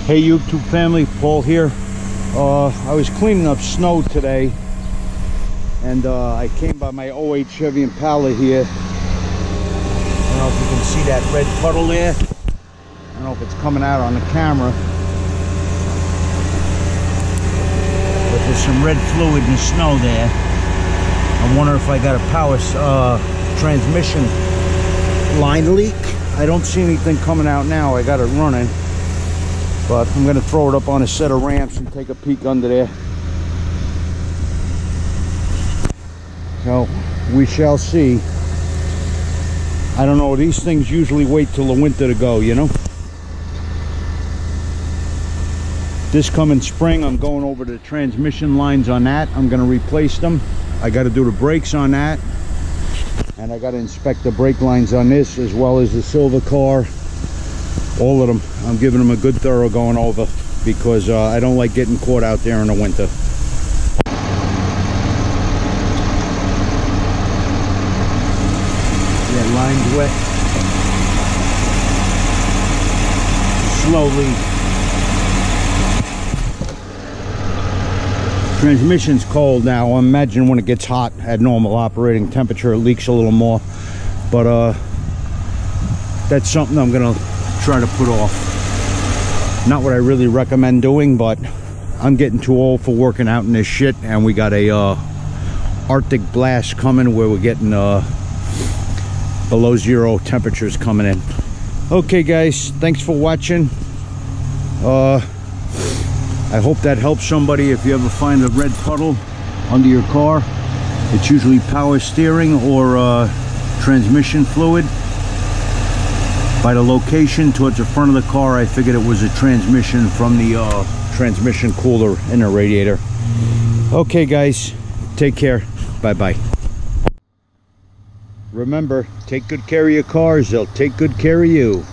Hey YouTube family, Paul here. I was cleaning up snow today, and I came by my 08 Chevy Impala here. I don't know if you can see that red puddle there. I don't know if it's coming out on the camera, but there's some red fluid in the snow there. I wonder if I got a power transmission line leak. I don't see anything coming out now. I got it running, but I'm going to throw it up on a set of ramps and take a peek under there. So we shall see. I don't know, these things usually wait till the winter to go, you know. This coming spring, I'm going over the transmission lines on that. I'm going to replace them. I got to do the brakes on that, and I got to inspect the brake lines on this, as well as the silver car. All of them. I'm giving them a good thorough going over, because I don't like getting caught out there in the winter. Yeah, line's wet. Slowly. Transmission's cold now. I imagine when it gets hot at normal operating temperature, it leaks a little more. But that's something I'm gonna try to put off. Not what I really recommend doing, but I'm getting too old for working out in this shit, and we got a Arctic blast coming where we're getting below zero temperatures coming in. Okay guys, thanks for watching. I hope that helps somebody. If you ever find a red puddle under your car, it's usually power steering or transmission fluid. By the location towards the front of the car, I figured it was a transmission from the transmission cooler in the radiator. Okay guys, take care. Bye-bye. Remember, take good care of your cars. They'll take good care of you.